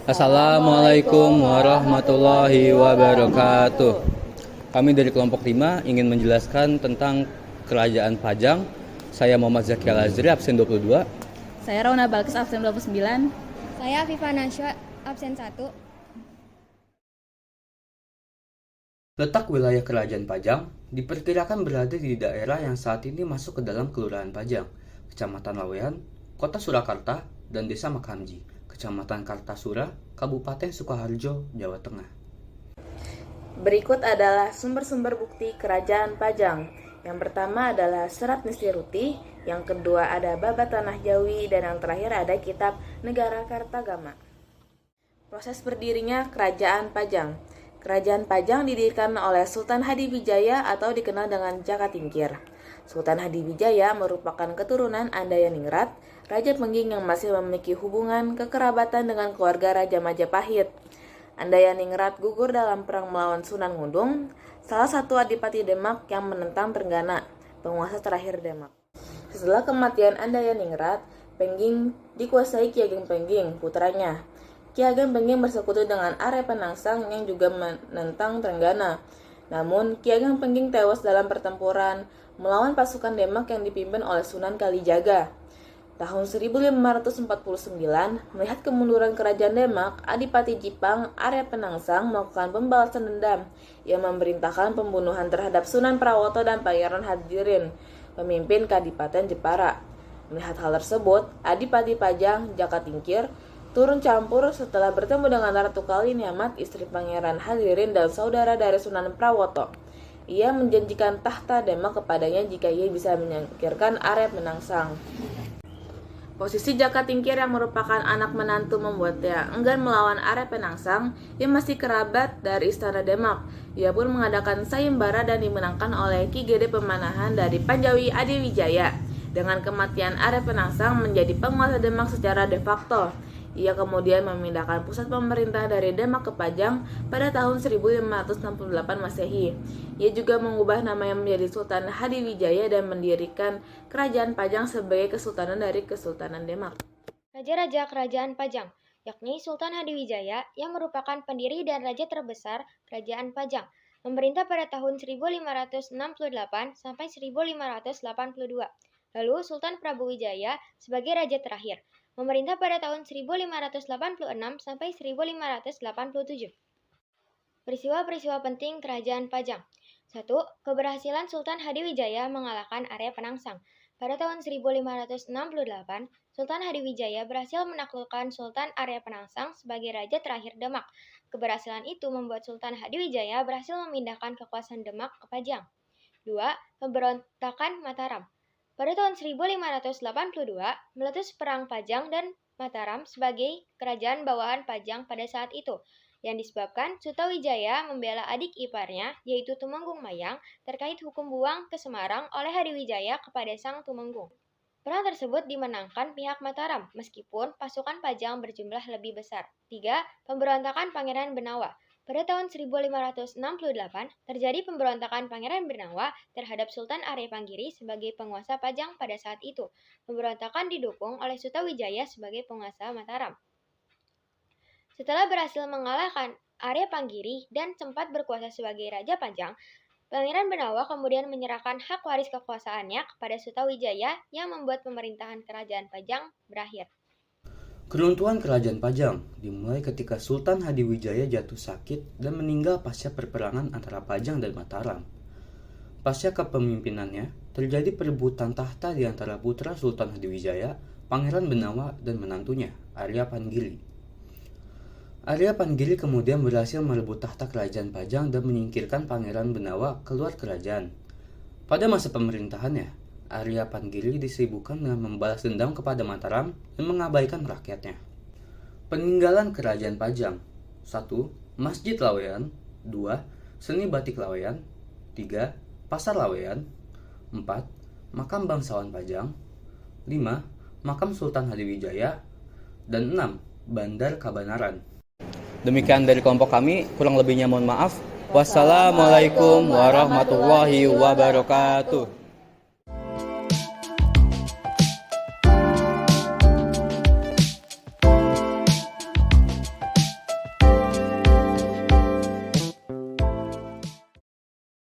Assalamualaikum warahmatullahi wabarakatuh. Kami dari kelompok 5 ingin menjelaskan tentang Kerajaan Pajang. Saya Muhammad Zaki Al-Azri, absen 22. Saya Rauna Balkis, absen 29. Saya Viva Nasya, absen 1. Letak wilayah Kerajaan Pajang diperkirakan berada di daerah yang saat ini masuk ke dalam Kelurahan Pajang, Kecamatan Lawean, Kota Surakarta, dan Desa Makhamji, Kecamatan Kartasura, Kabupaten Sukoharjo, Jawa Tengah. Berikut adalah sumber-sumber bukti Kerajaan Pajang. Yang pertama adalah Serat Nistiruti, yang kedua ada Babat Tanah Jawi, dan yang terakhir ada Kitab Negara Kartagama. Proses berdirinya Kerajaan Pajang. Kerajaan Pajang didirikan oleh Sultan Hadiwijaya atau dikenal dengan Jaka Tingkir. Sultan Hadiwijaya merupakan keturunan Andayaningrat, Raja Pengging yang masih memiliki hubungan kekerabatan dengan keluarga Raja Majapahit. Andayaningrat gugur dalam perang melawan Sunan Ngudung, salah satu adipati Demak yang menentang Trenggana, penguasa terakhir Demak. Setelah kematian Andayaningrat, Pengging dikuasai Ki Ageng Pengging, putranya. Ki Ageng Pengging bersekutu dengan Arya Penangsang yang juga menentang Trenggana. Namun, Ki Ageng Pengging tewas dalam pertempuran melawan pasukan Demak yang dipimpin oleh Sunan Kalijaga. Tahun 1549, melihat kemunduran kerajaan Demak, Adipati Jipang Arya Penangsang melakukan pembalasan dendam. Ia memerintahkan pembunuhan terhadap Sunan Prawoto dan Pangeran Hadirin, pemimpin Kadipaten Jepara. Melihat hal tersebut, Adipati Pajang, Jaka Tingkir, turun campur setelah bertemu dengan Ratu Kaliniamat, istri Pangeran Hadirin dan saudara dari Sunan Prawoto. Ia menjanjikan tahta Demak kepadanya jika ia bisa menyingkirkan Arya Penangsang. Posisi Jaka Tingkir yang merupakan anak menantu membuatnya enggan melawan Arya Penangsang yang masih kerabat dari Istana Demak. Ia pun mengadakan sayembara dan dimenangkan oleh Ki Gede Pemanahan dari Panjawi Adiwijaya. Dengan kematian Arya Penangsang menjadi penguasa Demak secara de facto. Ia kemudian memindahkan pusat pemerintah dari Demak ke Pajang pada tahun 1568 Masehi. Ia juga mengubah namanya menjadi Sultan Hadiwijaya dan mendirikan Kerajaan Pajang sebagai kesultanan dari Kesultanan Demak. Raja-raja Kerajaan Pajang, yakni Sultan Hadiwijaya yang merupakan pendiri dan raja terbesar Kerajaan Pajang, memerintah pada tahun 1568 sampai 1582. Lalu Sultan Prabuwijaya sebagai raja terakhir, memerintah pada tahun 1586 sampai 1587. Peristiwa-peristiwa penting Kerajaan Pajang. 1. Keberhasilan Sultan Hadiwijaya mengalahkan Arya Penangsang. Pada tahun 1568, Sultan Hadiwijaya berhasil menaklukkan Sultan Arya Penangsang sebagai raja terakhir Demak. Keberhasilan itu membuat Sultan Hadiwijaya berhasil memindahkan kekuasaan Demak ke Pajang. 2. Pemberontakan Mataram. Pada tahun 1582, meletus Perang Pajang dan Mataram sebagai kerajaan bawahan Pajang pada saat itu, yang disebabkan Sutawijaya membela adik iparnya, yaitu Tumenggung Mayang, terkait hukum buang ke Semarang oleh Hadiwijaya kepada sang Tumenggung. Perang tersebut dimenangkan pihak Mataram, meskipun pasukan Pajang berjumlah lebih besar. 3. Pemberontakan Pangeran Benawa. Pada tahun 1568, terjadi pemberontakan Pangeran Benawa terhadap Sultan Arya Panggiri sebagai penguasa Pajang pada saat itu. Pemberontakan didukung oleh Sutawijaya sebagai penguasa Mataram. Setelah berhasil mengalahkan Arya Panggiri dan sempat berkuasa sebagai Raja Pajang, Pangeran Benawa kemudian menyerahkan hak waris kekuasaannya kepada Sutawijaya yang membuat pemerintahan Kerajaan Pajang berakhir. Keruntuhan Kerajaan Pajang dimulai ketika Sultan Hadiwijaya jatuh sakit dan meninggal pasca perperangan antara Pajang dan Mataram. Pasca kepemimpinannya, terjadi perebutan tahta di antara putra Sultan Hadiwijaya, Pangeran Benawa, dan menantunya, Arya Panggiri. Arya Panggiri kemudian berhasil merebut tahta Kerajaan Pajang dan menyingkirkan Pangeran Benawa keluar kerajaan. Pada masa pemerintahannya, Arya Panggiri disibukkan dengan membalas dendam kepada Mataram dan mengabaikan rakyatnya. Peninggalan Kerajaan Pajang. 1. Masjid Lawean. 2. Seni Batik Lawean. 3. Pasar Lawean. 4. Makam Bangsawan Pajang. 5. Makam Sultan Hadiwijaya. Dan 6. Bandar Kabanaran. Demikian dari kelompok kami, kurang lebihnya mohon maaf. Wassalamualaikum warahmatullahi wabarakatuh.